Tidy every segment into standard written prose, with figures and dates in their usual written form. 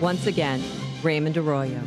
Once again, Raymond Arroyo.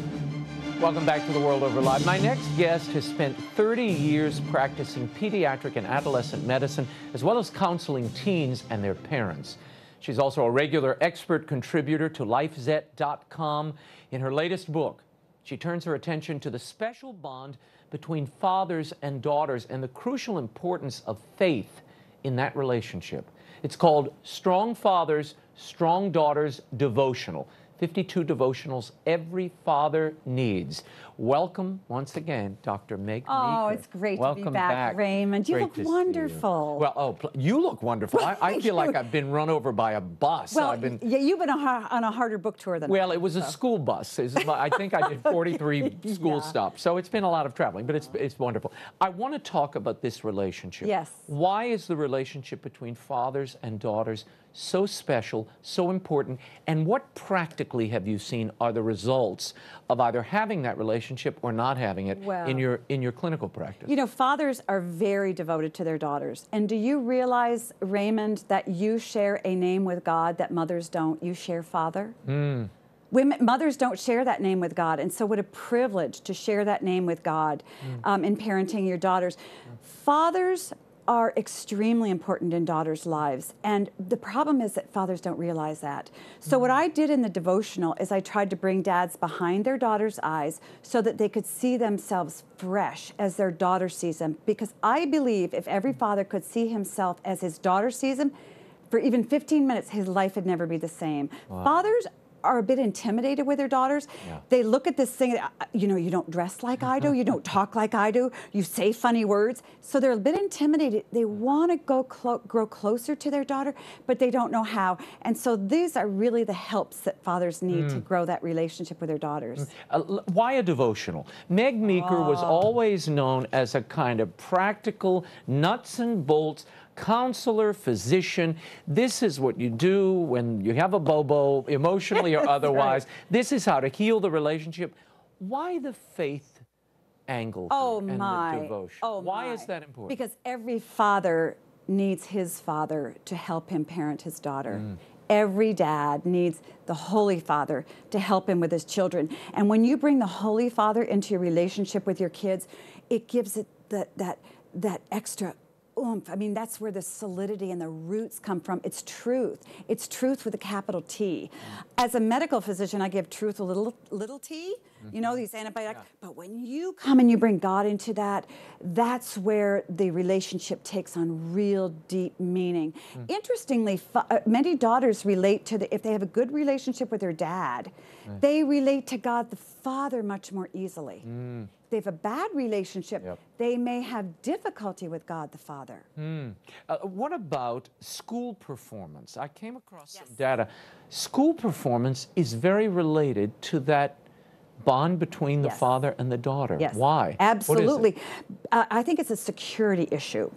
Welcome back to The World Over Live. My next guest has spent 30 years practicing pediatric and adolescent medicine, as well as counseling teens and their parents. She's also a regular expert contributor to LifeZet.com. In her latest book, she turns her attention to the special bond between fathers and daughters and the crucial importance of faith in that relationship. It's called Strong Fathers, Strong Daughters Devotional. 52 devotionals every father needs. Welcome once again, Dr. Meg Meeker. Oh, it's great to be back, Raymond. You look wonderful. Well, you look wonderful. I feel like I've been run over by a bus. Well, yeah, you've been on a harder book tour than Well, it was a school bus. I think I did 43 school stops. So it's been a lot of traveling, but it's wonderful. I want to talk about this relationship. Yes. Why is the relationship between fathers and daughters so special, so important, and what practically have you seen are the results of either having that relationship or not having it in your clinical practice? You know, fathers are very devoted to their daughters. And do you realize, Raymond, that you share a name with God that mothers don't? You share Father. Mothers don't share that name with God, and so what a privilege to share that name with God in parenting your daughters. Fathers are extremely important in daughters' lives, and the problem is that fathers don't realize that. So what I did in the devotional is I tried to bring dads behind their daughters' eyes so that they could see themselves fresh as their daughter sees them, because I believe if every father could see himself as his daughter sees him, for even 15 minutes, his life would never be the same. Wow. Fathers are a bit intimidated with their daughters. Yeah. They look at this thing, you know, you don't dress like I do, you don't talk like I do, you say funny words. So they're a bit intimidated. They want to grow closer to their daughter, but they don't know how. And so these are really the helps that fathers need to grow that relationship with their daughters. Why a devotional? Meg Meeker was always known as a kind of practical, nuts and bolts counselor, physician. This is what you do when you have a bobo, emotionally or otherwise. Right. This is how to heal the relationship. Why the faith angle and the devotion? Why is that important? Because every father needs his father to help him parent his daughter. Every dad needs the Holy Father to help him with his children. And when you bring the Holy Father into your relationship with your kids, it gives it that extra oomph. I mean, that's where the solidity and the roots come from. It's truth. It's truth with a capital T. As a medical physician, I give truth a little t, you know, these antibiotics. Yeah. But when you come and you bring God into that, that's where the relationship takes on real deep meaning. Interestingly, many daughters relate to if they have a good relationship with their dad, they relate to God the Father much more easily. They have a bad relationship, they may have difficulty with God the Father. What about school performance? I came across some data. School performance is very related to that bond between the father and the daughter. Yes. Why? Absolutely. I think it's a security issue.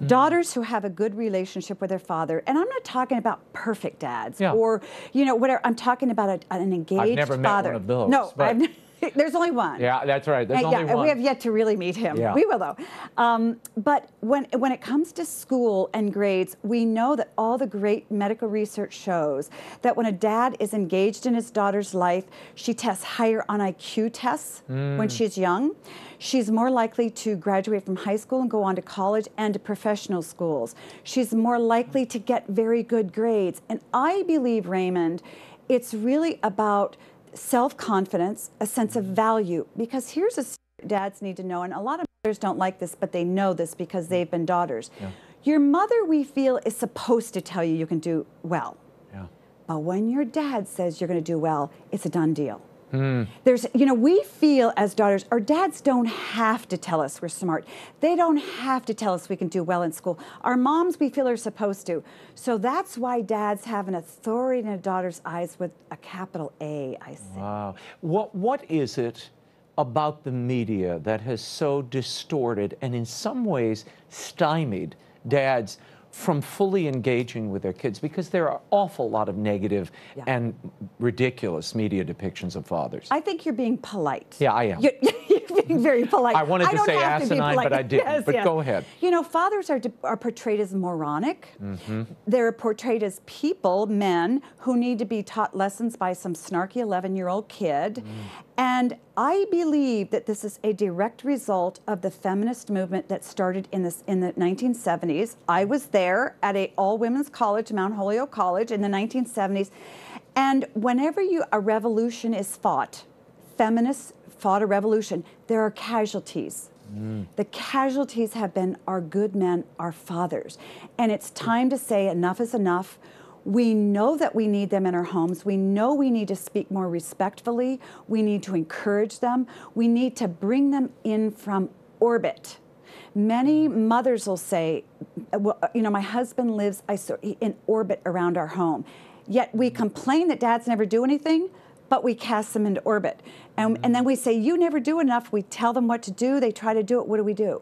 Daughters who have a good relationship with their father, and I'm not talking about perfect dads or, you know, whatever. I'm talking about an engaged father. I've never met one of those. No, there's only one. Yeah, that's right. There's only one. We have yet to really meet him. Yeah. We will, though. But when it comes to school and grades, we know that all the great medical research shows that when a dad is engaged in his daughter's life, she tests higher on IQ tests when she's young. She's more likely to graduate from high school and go on to college and to professional schools. She's more likely to get very good grades. And I believe, Raymond, it's really about self-confidence, a sense of value, because here's a dads need to know, and a lot of mothers don't like this, but they know this because they've been daughters. Your mother, we feel, is supposed to tell you you can do well. But when your dad says you're going to do well, it's a done deal. There's, you know, we feel as daughters, our dads don't have to tell us we're smart. They don't have to tell us we can do well in school. Our moms, we feel, are supposed to. So that's why dads have an authority in a daughter's eyes with a capital A, I say. Wow. What is it about the media that has so distorted and in some ways stymied dads from fully engaging with their kids? Because there are an awful lot of negative and ridiculous media depictions of fathers. I think you're being polite. Yeah, I am. being very polite. I wanted to say asinine, but I didn't. Yes, but yes. go ahead. You know, fathers are portrayed as moronic. They're portrayed as people, men, who need to be taught lessons by some snarky 11-year-old kid. And I believe that this is a direct result of the feminist movement that started in the 1970s. I was there at a all-women's college, Mount Holyoke College, in the 1970s. And whenever a revolution is fought, feminists fought a revolution, there are casualties. The casualties have been our good men, our fathers. And it's time to say enough is enough. We know that we need them in our homes. We know we need to speak more respectfully. We need to encourage them. We need to bring them in from orbit. Many mothers will say, well, you know, my husband lives in orbit around our home. Yet we complain that dads never do anything, but we cast them into orbit. And then we say, you never do enough. We tell them what to do. They try to do it. What do?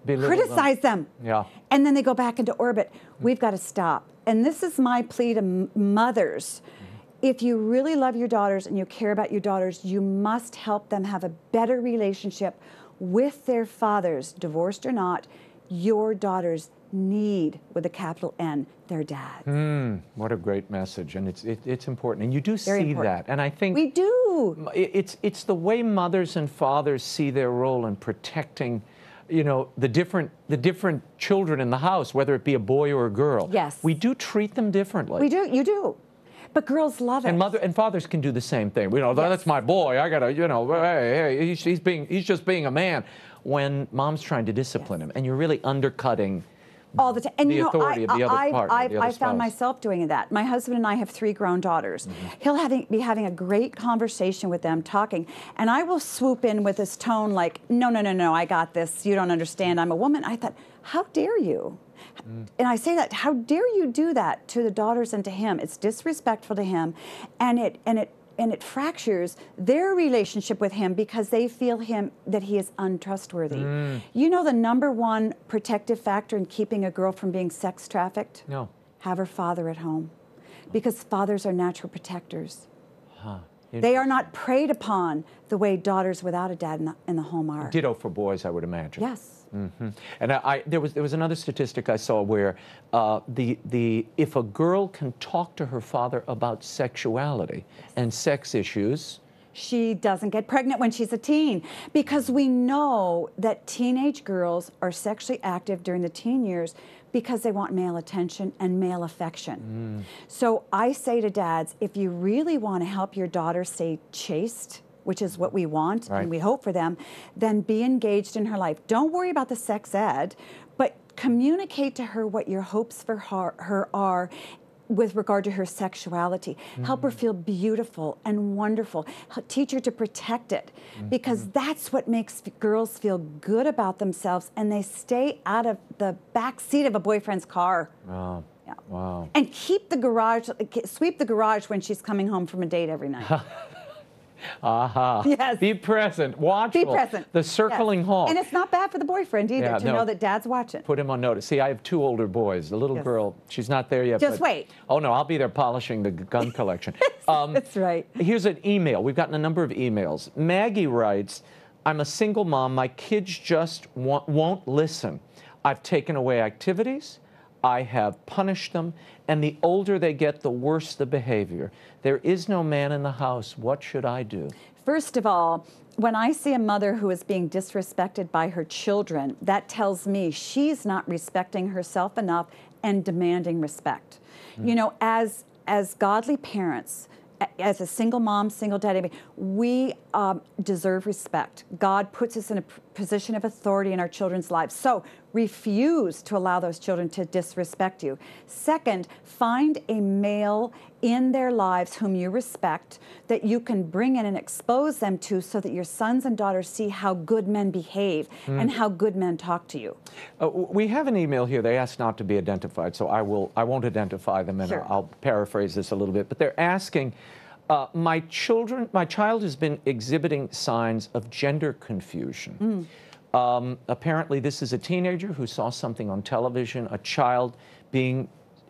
Criticize them. Yeah. And then they go back into orbit. We've got to stop. And this is my plea to mothers. If you really love your daughters and you care about your daughters, you must help them have a better relationship with their fathers, divorced or not. Your daughters need, with a capital N, their dad. What a great message, and it's important, and you do Very see important. that, and I think we do. It's the way mothers and fathers see their role in protecting, you know, the different children in the house, whether it be a boy or a girl. Yes, we do treat them differently. We do. You do. But girls love it. And fathers can do the same thing. You know, that's my boy. I gotta, you know, hey, he's just being a man. When mom's trying to discipline him, and you're really undercutting all the time. And the authority of the other partner, I found myself doing that. My husband and I have 3 grown daughters. He'll be having a great conversation with them, talking, and I will swoop in with this tone like, no, I got this. You don't understand. I'm a woman. I thought, how dare you? And I say that, how dare you do that to the daughters and to him? It's disrespectful to him, and it fractures their relationship with him because they feel that he is untrustworthy. You know the #1 protective factor in keeping a girl from being sex trafficked? No. Have her father at home. Because fathers are natural protectors. They are not preyed upon the way daughters without a dad in the home are. Ditto for boys, I would imagine. Yes. And there was another statistic I saw where if a girl can talk to her father about sexuality and sex issues, she doesn't get pregnant when she's a teen, because we know that teenage girls are sexually active during the teen years because they want male attention and male affection. So I say to dads, if you really want to help your daughter stay chaste, which is what we want and we hope for them, then be engaged in her life. Don't worry about the sex ed, but communicate to her what your hopes for her are with regard to her sexuality. Help her feel beautiful and wonderful. Teach her to protect it, because that's what makes girls feel good about themselves, and they stay out of the back seat of a boyfriend's car. Wow. Yeah. Wow. And sweep the garage when she's coming home from a date every night. Yes. Be present, watchful. Be present. The circling home. And it's not bad for the boyfriend either to know that dad's watching. Put him on notice. See, I have 2 older boys. The little girl, she's not there yet. Just wait. Oh, no, I'll be there polishing the gun collection. That's right. Here's an email. We've gotten a number of emails. Maggie writes, I'm a single mom. My kids just won't listen. I've taken away activities. I have punished them, and the older they get, the worse the behavior. There is no man in the house. What should I do? First of all, when I see a mother who is being disrespected by her children, that tells me she's not respecting herself enough and demanding respect. You know, as godly parents, as a single mom, single dad, we deserve respect. God puts us in a position of authority in our children's lives. So refuse to allow those children to disrespect you. Second, find a male in their lives whom you respect, that you can bring in and expose them to, so that your sons and daughters see how good men behave and how good men talk to you. We have an email here. They asked not to be identified, so I won't identify them, and I'll paraphrase this a little bit. But they're asking, my child has been exhibiting signs of gender confusion. Apparently, this is a teenager who saw something on television, a child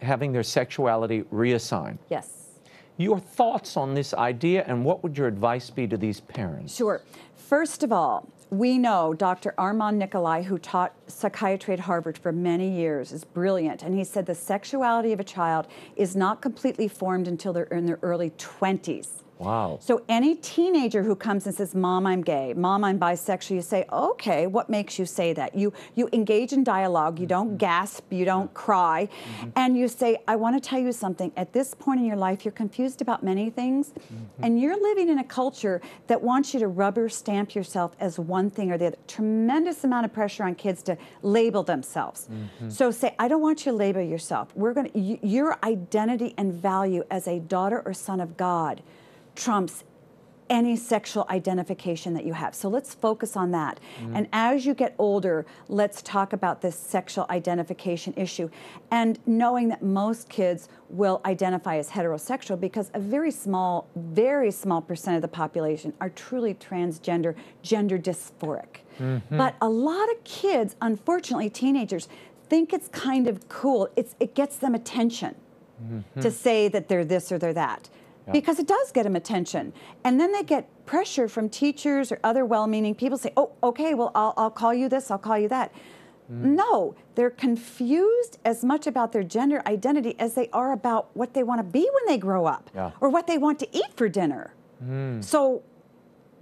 having their sexuality reassigned. Yes. Your thoughts on this idea, and what would your advice be to these parents? Sure. First of all, We know Dr. Armand Nicolai, who taught psychiatry at Harvard for many years, is brilliant. And he said the sexuality of a child is not completely formed until they're in their early 20s. Wow. So any teenager who comes and says, Mom, I'm gay, Mom, I'm bisexual, you say, okay, what makes you say that? You engage in dialogue, you don't gasp, you don't cry, and you say, I want to tell you something. At this point in your life, you're confused about many things, and you're living in a culture that wants you to rubber stamp yourself as one thing or the other. Tremendous amount of pressure on kids to label themselves. So say, I don't want you to label yourself. Your identity and value as a daughter or son of God trumps any sexual identification that you have. So let's focus on that. And as you get older, let's talk about this sexual identification issue. And knowing that most kids will identify as heterosexual because a very small percent of the population are truly transgender, gender dysphoric. But a lot of kids, unfortunately teenagers, think it's kind of cool. It gets them attention to say that they're this or they're that. Because it does get them attention. And then they get pressure from teachers or other well-meaning people say, oh, okay, well, I'll call you this, I'll call you that. No, they're confused as much about their gender identity as they are about what they want to be when they grow up or what they want to eat for dinner. So,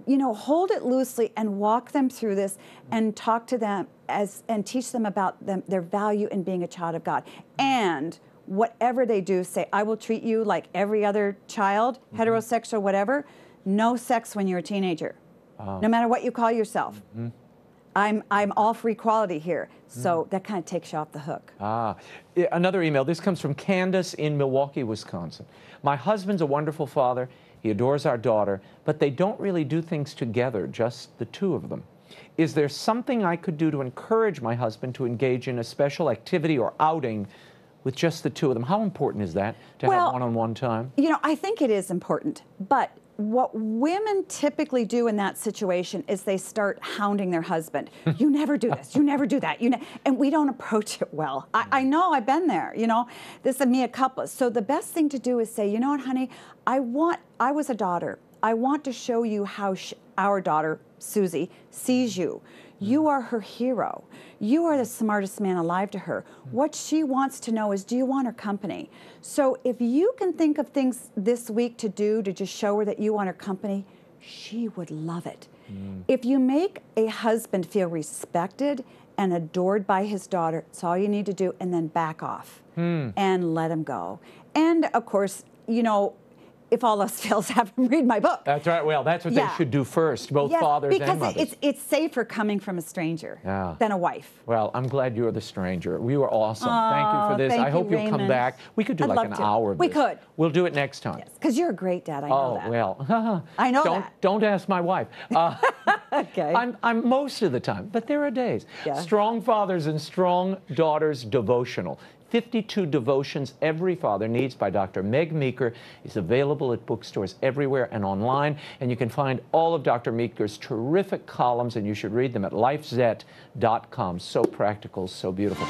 you know, hold it loosely and walk them through this and talk to them and teach them about their value in being a child of God. And whatever they do, say, I will treat you like every other child, heterosexual, whatever. No sex when you're a teenager, no matter what you call yourself. I'm all for equality here. So that kind of takes you off the hook. Another email. This comes from Candace in Milwaukee, Wisconsin. My husband's a wonderful father. He adores our daughter, but they don't really do things together, just the two of them. Is there something I could do to encourage my husband to engage in a special activity or outing with just the two of them? How important is that to have one-on-one time? You know, I think it is important, but what women typically do in that situation is they start hounding their husband. You never do this, you never do that, and we don't approach it well. I know, I've been there, you know, this is mea culpa. So the best thing to do is say, you know what, honey, I was a daughter. I want to show you how our daughter, Susie, sees you. You are her hero. You are the smartest man alive to her. What she wants to know is, do you want her company? So if you can think of things this week to do to just show her that you want her company, she would love it. If you make a husband feel respected and adored by his daughter, it's all you need to do, and then back off and let him go. And of course, you know, if all else fails, have them read my book. That's right. Well, that's what they should do first, both fathers and mothers. Because it's safer coming from a stranger than a wife. Well, I'm glad you're the stranger. You were awesome. Thank you for this. I hope you'll come back. We could do like an hour of this. We could. We'll do it next time. Yes, because you're a great dad. I know that. Oh, well. I know that. Don't ask my wife. Okay. I'm most of the time, but there are days. Yeah. Strong Fathers and Strong Daughters devotional. 52 devotions every father needs by Dr. Meg Meeker is available at bookstores everywhere and online. And you can find all of Dr. Meeker's terrific columns, and you should read them at lifezet.com. So practical, so beautiful.